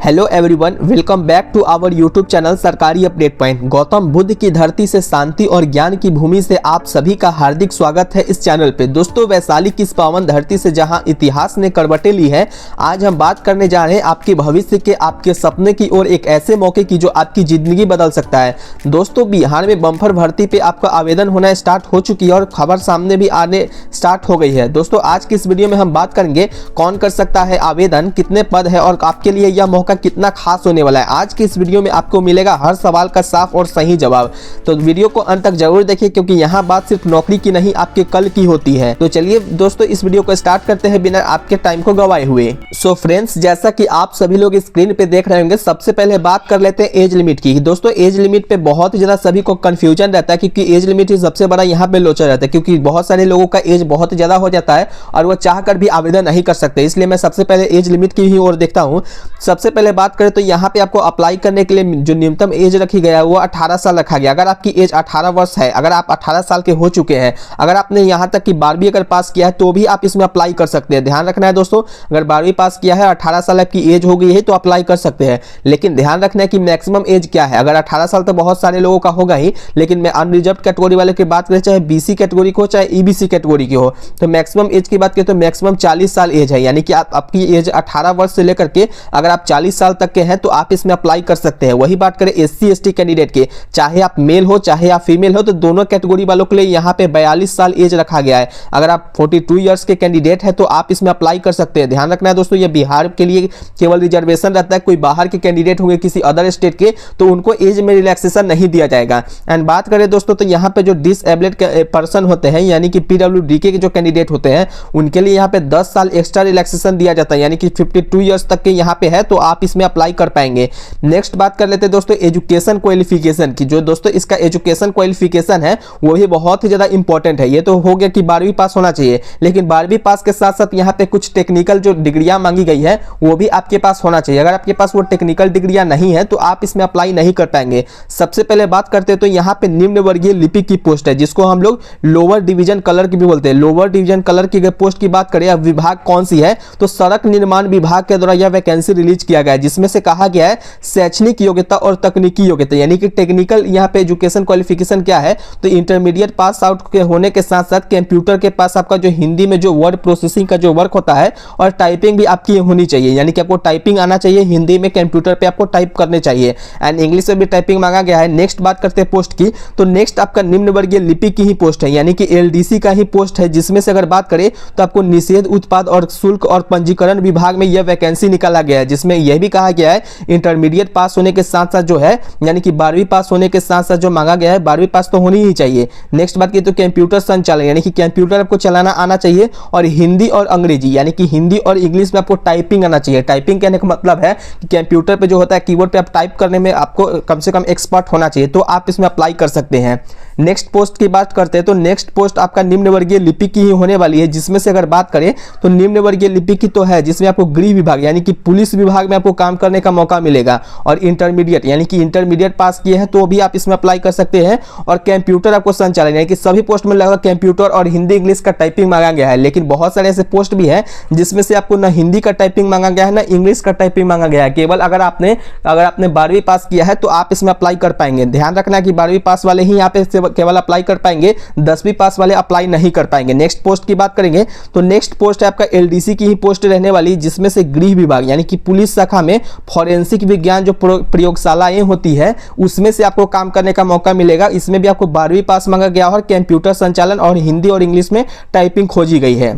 Hello everyone, welcome back to our YouTube channel Sarkari update point. Gautam Buddha की धरती से शांति और ज्ञान की भूमि से आप सभी का हार्दिक स्वागत है इस चैनल पे। दोस्तों, वैशाली की इस पावन धरती से जहां इतिहास ने करवटें ली है, आज हम बात करने जा रहे हैं आपके भविष्य के, आपके सपने की और एक ऐसे मौके की जो आपकी जिंदगी बदल सकता है। दोस्तों, बिहार में बम्पर भर्ती पे आपका आवेदन होना स्टार्ट हो चुकी है और खबर सामने भी आने स्टार्ट हो गई है। दोस्तों, आज की इस वीडियो में हम बात करेंगे कौन कर सकता है आवेदन, कितने पद है और आपके लिए यह मौका कितना खास होने वाला है। आज की इस वीडियो में आपको मिलेगा हर सवाल का साफ और सही जवाब, तो वीडियो को अंत तक जरूर देखिए क्योंकि यहाँ बात सिर्फ नौकरी की नहीं आपके कल की होती है। तो चलिए दोस्तों, इस वीडियो को स्टार्ट करते हैं बिना आपके टाइम को गवाए हुए। सो फ्रेंड्स, जैसा कि आप सभी लोग स्क्रीन पे देख रहे होंगे, सबसे पहले बात कर लेते हैं एज लिमिट की। दोस्तों, एज लिमिट पे बहुत ही ज्यादा सभी को कंफ्यूजन रहता है क्योंकि एज लिमिट ही सबसे बड़ा यहाँ पे लोचा रहता है, क्योंकि बहुत सारे लोगों का एज बहुत ज्यादा हो जाता है और वो चाह कर भी आवेदन नहीं कर सकते। इसलिए मैं सबसे पहले एज लिमिट की ही ओर देखता हूँ। सबसे पहले बात करें तो यहाँ पे आपको अप्लाई करने के लिए जो न्यूनतम एज रखी गया है वो 18 साल रखा गया। अगर आपकी एज 18 वर्ष है, अगर आप 18 साल के हो चुके हैं, अगर आपने यहाँ तक कि 12वीं अगर पास किया है तो भी आप इसमें अप्लाई कर सकते हैं। ध्यान रखना है दोस्तों, अगर 12वीं पास किया है, 18 साल आपकी एज हो गई है तो अप्लाई कर सकते हैं। लेकिन ध्यान रखना है कि मैक्सिमम एज क्या है। अगर 18 साल तो बहुत सारे लोगों का होगा ही, लेकिन मैं अनरिजर्व कैटेगरी वाले की बात करें, चाहे बीसी कैटेगरी की हो चाहे ईबीसी कैटेगरी की हो, तो मैक्सिमम एज की बात करें तो मैक्सिमम 40 साल एज है। यानी कि आपकी एज 18 वर्ष से लेकर के अगर आप 40 साल तक के हैं तो आप इसमें अप्लाई कर सकते हैं। वही बात करें एससी एसटी कैंडिडेट के, चाहे आप मेल हो चाहे आप फीमेल हो, तो दोनों कैटेगरी वालों के लिए यहाँ पे 42 साल एज रखा गया है। अगर आप 42 इयर्स के कैंडिडेट है तो आप इसमें अप्लाई कर सकते हैं। ध्यान रखना है दोस्तों, ये बिहार के लिए केवल रिजर्वेशन रहता है। कोई बाहर के कैंडिडेट होंगे किसी अदर स्टेट के तो उनको एज में रिलैक्सेशन नहीं दिया जाएगा। एंड बात करें दोस्तों तो यहाँ पे जो डिसएबल्ड पर्सन होते हैं यानी कि पीडब्ल्यूडी के जो कैंडिडेट होते हैं उनके लिए यहाँ पे 10 साल एक्स्ट्रा रिलैक्सेशन दिया जाता है। यानी कि 52 इयर्स तक के यहाँ पे है तो आप इसमें अप्लाई कर पाएंगे। नेक्स्ट बात कर लेते हैं दोस्तों एजुकेशन क्वालिफिकेशन की। जो दोस्तों इसका एजुकेशन क्वालिफिकेशन है वो ही बहुत ही ज्यादा इंपॉर्टेंट है। ये तो हो गया कि 12वीं पास होना चाहिए, लेकिन 12वीं पास के साथ साथ यहाँ पे कुछ टेक्निकल जो डिग्रियां मांगी गई है वो भी आपके पास होना चाहिए। अगर आपके पास वो टेक्निकल डिग्रियां नहीं है तो आप इसमें अप्लाई नहीं कर पाएंगे। सबसे पहले बात करते हैं तो यहाँ पे निम्न वर्गीय लिपि की पोस्ट है, जिसको हम लोग लोअर डिवीजन कलर की भी बोलते हैं। लोअर डिवीजन कलर की पोस्ट की बात करें, विभाग कौन सी है तो सड़क निर्माण विभाग के द्वारा यह वैकेंसी रिलीज किया गया है, जिसमें से कहा गया है शैक्षणिक योग्यता और तकनीकी योग्यता। यानी कि टेक्निकल यहाँ पे एजुकेशन क्वालिफिकेशन क्या है तो इंटरमीडिएट पास आउट के होने के साथ साथ कंप्यूटर के पास आपका जो हिंदी में जो वर्ड प्रोसेसिंग का जो वर्क होता है और टाइपिंग भी आपकी होनी चाहिए। यानी कि आपको टाइपिंग आना चाहिए, हिंदी में कंप्यूटर पे आपको टाइप करने चाहिए एंड इंग्लिश में भी टाइपिंग मांगा गया है। नेक्स्ट बात करते हैं पोस्ट की, तो नेक्स्ट आपका निम्न वर्गीय लिपि की ही पोस्ट है, यानी कि एलडीसी का ही पोस्ट है, जिसमें से अगर बात करें तो आपको निषेध उत्पाद और शुल्क और पंजीकरण विभाग में यह वैकेंसी निकाला गया है, जिसमें यह भी कहा गया है इंटरमीडिएट पास होने के साथ साथ जो है यानी कि 12वीं पास होने के साथ साथ जो मांगा गया है 12वीं पास तो होनी ही चाहिए। नेक्स्ट बात की तो कंप्यूटर संचालन, यानी कि कंप्यूटर आपको चलाना आना चाहिए और हिंदी और अंग्रेजी यानी कि हिंदी और इंग्लिश में आपको टाइपिंग आना चाहिए। टाइपिंग कहने का मतलब है कि कंप्यूटर पे जो होता है कीबोर्ड पे आप टाइप करने में आपको कम से कम एक्सपर्ट होना चाहिए, तो आप इसमें अप्लाई कर सकते हैं। नेक्स्ट पोस्ट की बात करते हैं तो नेक्स्ट पोस्ट आपका निम्न वर्गीय लिपि की ही होने वाली है, जिसमें से अगर बात करें तो निम्न वर्गीय लिपि की तो है जिसमें आपको गृह विभाग यानी कि पुलिस विभाग में आपको काम करने का मौका मिलेगा और इंटरमीडिएट यानी कि इंटरमीडिएट पास किए हैं तो भी आप इसमें अप्लाई कर सकते हैं। और कंप्यूटर आपको संचालन यानी कि सभी पोस्ट में लगभग कंप्यूटर और हिंदी इंग्लिश का टाइपिंग मांगा गया है, लेकिन बहुत सारे ऐसे पोस्ट भी है जिसमें से आपको ना हिंदी का टाइपिंग मांगा गया है ना इंग्लिश का टाइपिंग मांगा गया है। केवल अगर आपने 12वीं पास किया है तो आप इसमें अप्लाई कर पाएंगे। ध्यान रखना कि 12वीं पास वाले ही यहाँ पे केवल अप्लाई कर पाएंगे, 10वीं पास वाले अप्लाई नहीं कर पाएंगे। नेक्स्ट पोस्ट की बात करेंगे तो नेक्स्ट पोस्ट है आपका एलडीसी की ही पोस्ट रहने वाली, जिसमें से गृह विभाग यानी कि पुलिस शाखा में फॉरेंसिक विज्ञान जो प्रयोगशालाएं होती है उसमें से आपको काम करने का मौका मिलेगा। इसमें भी आपको 12वीं पास मांगा गया और कंप्यूटर संचालन और हिंदी और इंग्लिश में टाइपिंग खोजी गई है।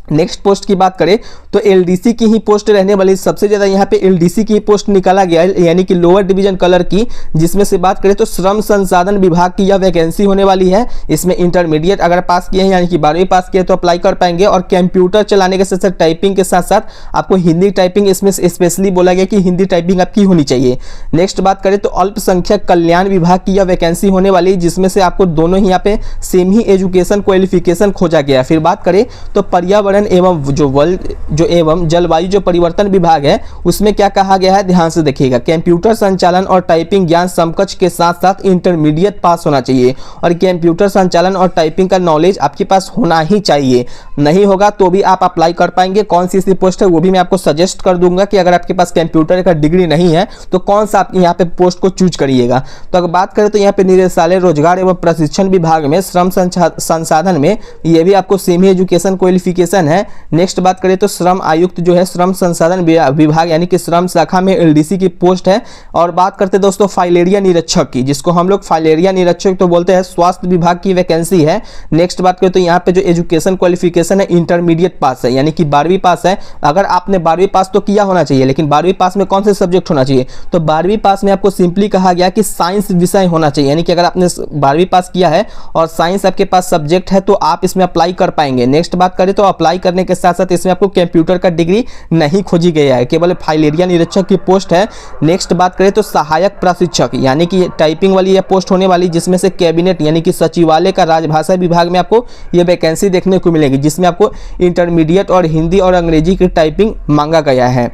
नेक्स्ट पोस्ट की बात करें तो एलडीसी की ही पोस्ट रहने वाली, सबसे ज्यादा यहाँ पे एलडीसी की पोस्ट निकाला गया है यानी कि लोअर डिवीजन कलर की, जिसमें से बात करें तो श्रम संसाधन विभाग की यह वैकेंसी होने वाली है। इसमें इंटरमीडिएट अगर पास किए हैं यानी कि 12वीं पास किए तो अप्लाई कर पाएंगे और कंप्यूटर चलाने के साथ साथ टाइपिंग के साथ साथ आपको हिंदी टाइपिंग इसमें स्पेशली बोला गया कि हिंदी टाइपिंग आपकी होनी चाहिए। नेक्स्ट बात करें तो अल्पसंख्यक कल्याण विभाग की यह वैकेंसी होने वाली, जिसमें से आपको दोनों ही यहाँ पे सेम ही एजुकेशन क्वालिफिकेशन खोजा गया। फिर बात करें तो पर्यावरण पर्यावरण एवं जलवायु जो परिवर्तन विभाग है उसमें क्या कहा गया है, ध्यान से देखिएगा। कंप्यूटर संचालन और टाइपिंग ज्ञान समकक्ष के साथ साथ इंटरमीडिएट पास होना चाहिए, और कंप्यूटर संचालन और टाइपिंग का नॉलेज आपके पास होना ही चाहिए। नहीं होगा तो भी आप अप्लाई कर पाएंगे। कौन सी ऐसी पोस्ट है वो भी मैं आपको सजेस्ट कर दूंगा कि अगर आपके पास कंप्यूटर का डिग्री नहीं है तो कौन सा आप यहाँ पे पोस्ट को चूज करिएगा। तो अगर बात करें तो यहाँ पे निदेशालय रोजगार एवं प्रशिक्षण विभाग में श्रम संसाधन में ये भी आपको सेमी एजुकेशन क्वालिफिकेशन है। नेक्स्ट बात करें तो श्रम आयुक्त जो है श्रम संसाधन विभाग यानी कि श्रम शाखा में एलडीसी की पोस्ट है। और बात करते दोस्तों फाइलेरिया निरीक्षक की, जिसको हम लोग फाइलेरिया निरीक्षक तो बोलते हैं, स्वास्थ्य विभाग की वैकेंसी है। नेक्स्ट बात करें तो यहाँ पे जो एजुकेशन क्वालिफिकेशन है इंटरमीडिएट पास है, यानी कि 12वीं पास है। अगर आपने 12वीं पास तो किया होना चाहिए, लेकिन 12वीं पास में कौन से सब्जेक्ट होना चाहिए, तो 12वीं पास में आपको सिंपली कहा गया कि साइंस विषय होना चाहिए। यानी कि अगर आपने 12वीं पास किया है और साइंस आपके पास सब्जेक्ट है तो आप इसमें अप्लाई कर पाएंगे। नेक्स्ट बात करें तो अप्लाई करने के साथ साथ इसमें आपको कंप्यूटर का डिग्री नहीं खोजी गया है, केवल फाइलेरिया निरीक्षक की पोस्ट है। नेक्स्ट बात करें तो सहायक प्रशिक्षक यानी कि टाइपिंग वाली यह पोस्ट होने वाली, जिसमें से कैबिनेट यानी कि सचिवालय का राजभाषा विभाग में आपको यह वैकेंसी देखने को मिलेगी, जिसमें आपको इंटरमीडिएट और हिंदी और अंग्रेजी की टाइपिंग मांगा गया है।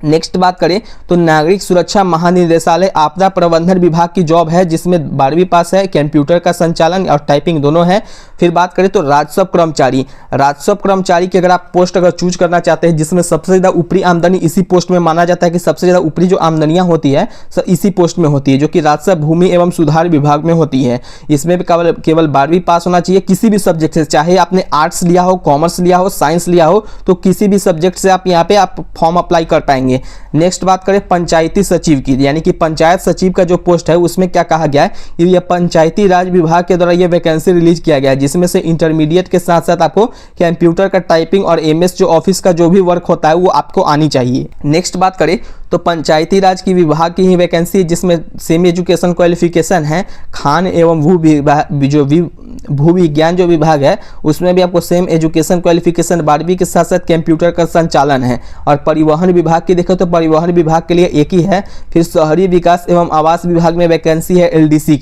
नेक्स्ट बात करें तो नागरिक सुरक्षा महानिदेशालय आपदा प्रबंधन विभाग की जॉब है, जिसमें 12वीं पास है, कंप्यूटर का संचालन और टाइपिंग दोनों है। फिर बात करें तो राजस्व कर्मचारी की अगर आप पोस्ट अगर चूज करना चाहते हैं, जिसमें सबसे ज़्यादा ऊपरी आमदनी इसी पोस्ट में माना जाता है कि सबसे ज़्यादा ऊपरी जो आमदनियाँ होती है इसी पोस्ट में होती है, जो कि राजस्व भूमि एवं सुधार विभाग में होती है। इसमें भी केवल 12वीं पास होना चाहिए किसी भी सब्जेक्ट से, चाहे आपने आर्ट्स लिया हो, कॉमर्स लिया हो, साइंस लिया हो, तो किसी भी सब्जेक्ट से आप यहाँ पे आप फॉर्म अप्लाई कर पाएंगे। नेक्स्ट बात करें पंचायती सचिव की, यानी कि पंचायत सचिव का जो पोस्ट है उसमें क्या कहा गया है, ये पंचायती राज विभाग के द्वारा ये वैकेंसी रिलीज किया गया है, जिसमें से इंटरमीडिएट के साथ साथ आपको कंप्यूटर का टाइपिंग और एमएस जो ऑफिस का जो भी वर्क होता है वो आपको आनी चाहिए। नेक्स्ट बात करें तो पंचायती राज की विभाग की ही वैकेंसी है, जिसमें सेमी एजुकेशन क्वालिफिकेशन है। खान एवं भू विज्ञान जो विभाग है उसमें भी आपको सेम एजुकेशन क्वालिफिकेशन 12वीं के साथ साथ कंप्यूटर का संचालन है। और परिवहन विभाग की देखो तो परिवहन विभाग के लिए एक ही है। फिर शहरी विकास एवं आवास विभाग में वैकेंसी है एलडीसी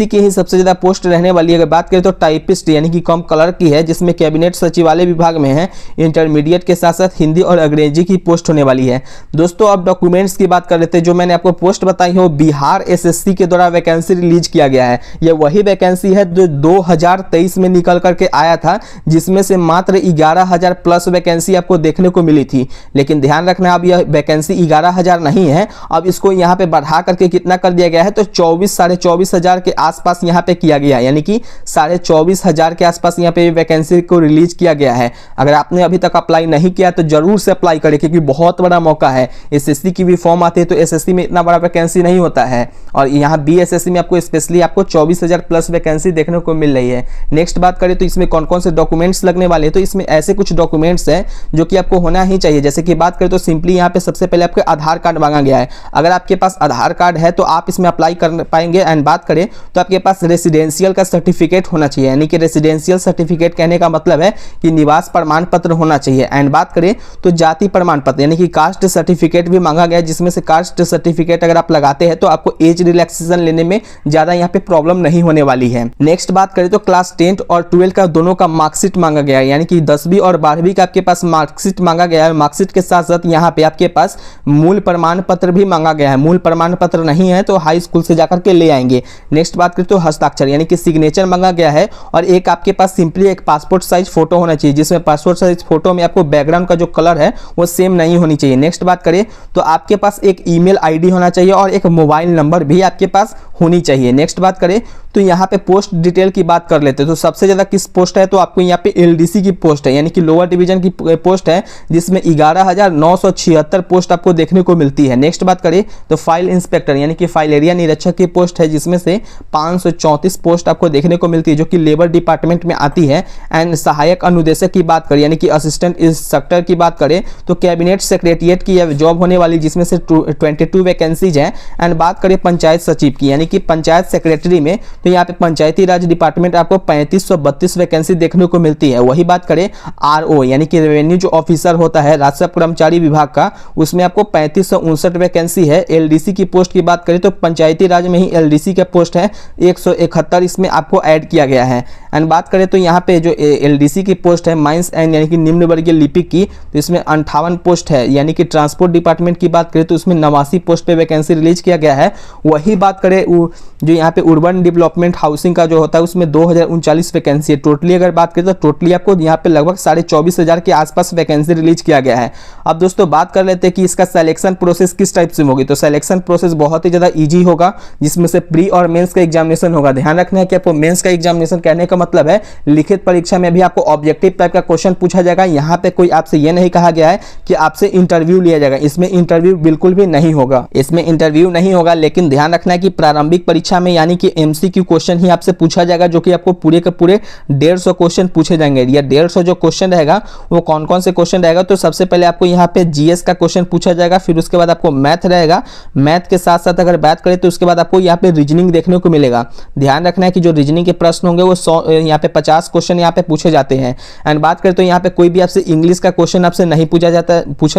की ही सबसे ज़्यादा पोस्ट रहने वाली है। अगर बात करें तो टाइपिस्ट यानी कि कम क्लर्क की है, जिसमें कैबिनेट सचिवालय विभाग में है। इंटरमीडिएट के साथ साथ हिंदी और अंग्रेजी की पोस्ट होने वाली है। दोस्तों अब डॉक्यूमेंट्स की बात कर लेते हैं। जो मैंने आपको पोस्ट बताई है वो बिहार एसएससी के द्वारा वैकेंसी रिलीज किया गया है। यह वही वैकेंसी है जो 2023 में निकल करके आया था, जिसमें से मात्र 11,000 प्लस वैकेंसी आपको देखने को मिली थी। लेकिन ध्यान रखना अब यह वैकेंसी 11,000 नहीं है, अब इसको यहाँ पे बढ़ा करके कितना कर दिया गया है तो 24,000 के आसपास यहाँ पे किया गया है, यानी कि 24,500 के आसपास यहाँ पे वैकेंसी को रिलीज किया गया है। अगर आपने अभी तक अप्लाई नहीं किया तो जरूर से अप्लाई करें, क्योंकि बहुत बड़ा मौका है। एसएससी की भी फॉर्म आती है तो एसएससी में इतना बड़ा वैकेंसी नहीं होता है, और यहाँ बीएसएससी में आपको स्पेशली आपको 24,000 प्लस वैकेंसी देखने को मिल रही है। नेक्स्ट बात करें तो इसमें कौन कौन से डॉक्यूमेंट्स लगने वाले हैं, तो इसमें ऐसे कुछ डॉक्यूमेंट्स हैं जो कि आपको होना ही चाहिए। जैसे कि बात करें तो सिंपली यहाँ पे सबसे पहले आपके आधार कार्ड मांगा गया है। अगर आपके पास आधार कार्ड है तो आप इसमें अप्लाई कर पाएंगे। एंड बात करें तो आपके पास रेसिडेंशियल का सर्टिफिकेट होना चाहिए, यानी कि रेसिडेंशियल सर्टिफिकेट कहने का मतलब है कि निवास प्रमाण पत्र होना चाहिए। एंड बात करें तो जाति प्रमाण पत्र यानी कि कास्ट सर्टिफिकेट भी मांगा गया है, जिसमें से कास्ट सर्टिफिकेट अगर आप लगाते हैं तो आपको एज रिलैक्सेशन लेने में ज्यादा यहाँ पे प्रॉब्लम नहीं होने वाली है। नेक्स्ट बात करें तो क्लास 10 और 12 का दोनों का मार्कशीट मांगा गया है, यानी कि 10वीं और 12वीं का आपके पास मार्कशीट मांगा गया है। मार्कशीट के साथ साथ यहाँ पे आपके पास मूल प्रमाण पत्र भी मांगा गया है। मूल प्रमाण पत्र नहीं है तो हाई स्कूल से जाकर के ले आएंगे। नेक्स्ट बात करें तो हस्ताक्षर यानी कि सिग्नेचर मांगा गया है, और एक आपके पास सिंपली एक पासपोर्ट साइज फोटो होना चाहिए, जिसमें पासपोर्ट साइज फोटो में आपको बैकग्राउंड का जो कलर है वो सेम नहीं होनी चाहिए। नेक्स्ट बात करें तो आपके पास एक ईमेल आईडी होना चाहिए और एक मोबाइल नंबर भी आपके पास होनी चाहिए। नेक्स्ट बात करें तो यहाँ पे पोस्ट डिटेल की बात कर लेते हैं। तो सबसे ज्यादा किस पोस्ट है तो आपको यहाँ पे एलडीसी की पोस्ट है, यानी कि लोअर डिवीजन की पोस्ट है, जिसमें 11,976 पोस्ट आपको देखने को मिलती है। नेक्स्ट बात करें तो फाइल इंस्पेक्टर यानी कि फाइल एरिया निरीक्षक की पोस्ट है, जिसमें से 534 पोस्ट आपको देखने को मिलती है, जो कि लेबर डिपार्टमेंट में आती है। एंड सहायक अनुदेशक की बात करें यानी कि असिस्टेंट इंस्ट्रक्टर की बात करें तो कैबिनेट सेक्रेटरिएट की जॉब होने वाली, जिसमें से 22 वैकेंसीज हैं। एंड बात करें पंचायत सचिव की यानी यानी कि पंचायत सेक्रेटरी में, तो यहाँ पे पंचायती राज डिपार्टमेंट आपको 3532 वैकेंसी देखने को मिलती है। वही बात करें RO यानी कि रेवेन्यू जो ऑफिसर होता है राजस्व कर्मचारी विभाग का, उसमें आपको 3559 वैकेंसी है। LDC की पोस्ट की बात करें तो पंचायती राज में ही LDC का पोस्ट है 171 इसमें आपको ऐड किया गया है। एंड बात करें तो यहाँ पे जो LDC की पोस्ट है माइंस एंड यानी कि निम्न वर्गीय लिपिक की, तो इसमें 58 पोस्ट है। यानी कि ट्रांसपोर्ट डिपार्टमेंट की बात करें तो उसमें 89 पोस्ट पे वैकेंसी रिलीज किया गया है। वही बात करें जो यहाँ पे अर्बन डेवलपमेंट हाउसिंग का जो होता है उसमें 2039 वैकेंसी है। टोटली अगर बात करें तो टोटली आपको यहाँ पे लगभग 24,500 के आसपास वैकेंसी रिलीज किया गया है। अब दोस्तों बात कर लेते हैं कि इसका सिलेक्शन प्रोसेस किस टाइप से होगी। तो सिलेक्शन प्रोसेस बहुत ही ज़्यादा ईजी होगा, जिसमें से प्री और मेंस का एग्जामिनेशन होगा। ध्यान रखना है कि आपको मेंस का एग्जामिनेशन कहने का मतलब है लिखित परीक्षा में भी आपको ऑब्जेक्टिव टाइप का क्वेश्चन पूछा जाएगा। यहाँ पे कोई आपसे ये नहीं कहा गया है कि आपसे इंटरव्यू लिया जाएगा, इसमें इंटरव्यू बिल्कुल भी नहीं होगा, इसमें इंटरव्यू नहीं होगा। लेकिन ध्यान रखना है कि प्रारंभिक परीक्षा में यानी कि MCQ क्वेश्चन ही आपसे पूछा जाएगा, जो कि आपको पूरे के पूरे 150 क्वेश्चन पूछे जाएंगे। या 150 जो क्वेश्चन रहेगा वो कौन कौन से क्वेश्चन रहेगा, तो सबसे पहले आपको यहाँ पे GS का क्वेश्चन पूछा जाएगा, फिर उसके बाद आपको मैथ रहेगा। मैथ के साथ साथ अगर बात करें तो उसके बाद आपको यहाँ पे रीजनिंग देखने को मिलेगा। ध्यान रखना है कि जो रीजनिंग के प्रश्न होंगे वो 100 यहाँ पे 50 क्वेश्चन यहाँ पे पूछे जाते हैं। एंड बात करें तो यहाँ पे कोई भी आपसे इंग्लिश का क्वेश्चन आपसे नहीं पूछा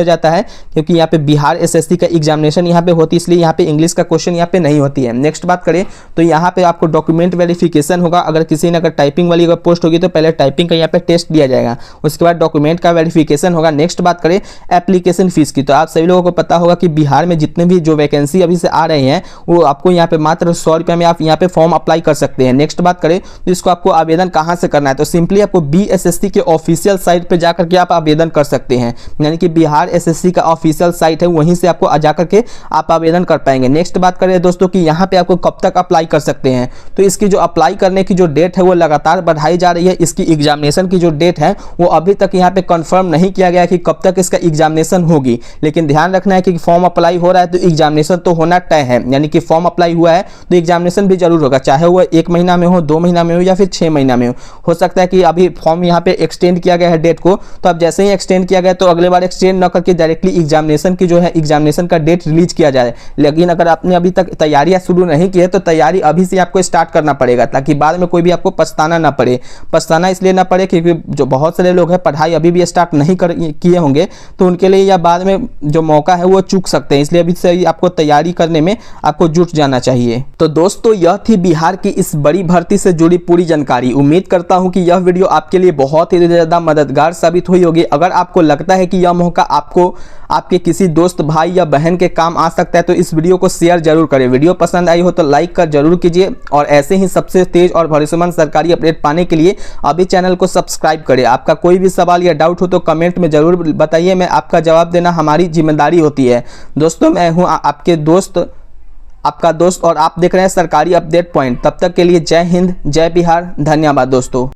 जाता है, क्योंकि यहाँ पे बिहार SSC का एग्जामिनेशन यहाँ पे होती है, इसलिए यहाँ पे इंग्लिश का क्वेश्चन यहाँ पे नहीं होती है। नेक्स्ट बात करें तो यहाँ पे आपको डॉक्यूमेंट वेरिफिकेशन होगा। अगर किसी ने अगर टाइपिंग वाली अगर पोस्ट होगी तो पहले टाइपिंग का यहाँ पे टेस्ट दिया जाएगा, उसके बाद डॉक्यूमेंट का वेरिफिकेशन होगा। नेक्स्ट बात करें एप्लीकेशन फीस की, तो आप सभी लोगों को पता होगा कि बिहार में जितने भी जो वैकेंसी अभी से आ रही हैं वो आपको यहाँ पे मात्र 100 रुपये में आप यहाँ पे फॉर्म अप्लाई कर सकते हैं। नेक्स्ट बात करें तो इसको आपको आवेदन कहाँ से करना है, तो सिंपली आपको BSSC के ऑफिशियल साइट पे जाकर के आप आवेदन कर सकते हैं। यानी कि बिहार SSC का ऑफिशियल साइट है, वहीं से आपको जाकर के आप आवेदन कर पाएंगे। नेक्स्ट बात करें दोस्तों कि यहाँ पे आपको कब तक अप्लाई कर सकते हैं, तो इसकी जो अप्लाई करने की जो डेट है वो लगातार बढ़ाई जा रही है। इसकी एग्जामिनेशन की जो डेट है वो अभी तक यहाँ पे कंफर्म नहीं किया गया कि कब तक इसका एग्जामिनेशन होगी। लेकिन ध्यान रखना है कि फॉर्म अप्लाई हो रहा है तो एग्जामिनेशन तो होना तय है। यानी कि फॉर्म अप्लाई हुआ है तो एग्जामिनेशन भी जरूर होगा, चाहे वो 1 महीना में हो, 2 महीना में हो या फिर 6 महीना में हो सकता है कि अभी फॉर्म यहाँ पे एक्सटेंड किया गया है डेट को, तो अब जैसे ही एक्सटेंड किया गया तो अगले बार एक्सटेंड न करके डायरेक्टली एग्जामिनेशन की जो है एग्जामिनेशन का डेट रिलीज किया जाए। लेकिन अगर आपने अभी तक तैयारियां शुरू नहीं की है तो तैयारी अभी से आपको स्टार्ट करना पड़ेगा, ताकि बाद में कोई भी आपको पछताना ना पड़े। पछताना इसलिए ना पड़े क्योंकि जो बहुत सारे लोग हैं पढ़ाई अभी भी स्टार्ट नहीं किए होंगे, तो उनके लिए या बाद में जो मौका है वो चूक सकते हैं। इसलिए अभी से ही आपको तैयारी करने में आपको जुट जाना चाहिए। तो दोस्तों यह थी बिहार की इस बड़ी भर्ती से जुड़ी पूरी जानकारी। उम्मीद करता हूं कि यह वीडियो आपके लिए बहुत ही ज़्यादा मददगार साबित हुई होगी। अगर आपको लगता है कि यह मौका आपको आपके किसी दोस्त भाई या बहन के काम आ सकता है तो इस वीडियो को शेयर जरूर करें। वीडियो पसंद आई हो तो लाइक कर जरूर कीजिए, और ऐसे ही सबसे तेज और भरोसेमंद सरकारी अपडेट पाने के लिए अभी चैनल को सब्सक्राइब करें। आपका कोई भी सवाल या डाउट हो तो कमेंट में जरूर बताइए, मैं आपका जवाब देना हमारी जिम्मेदारी होती है। दोस्तों मैं हूं आपके दोस्त, आपका दोस्त, और आप देख रहे हैं सरकारी अपडेट पॉइंट। तब तक के लिए जय हिंद, जय बिहार, धन्यवाद दोस्तों।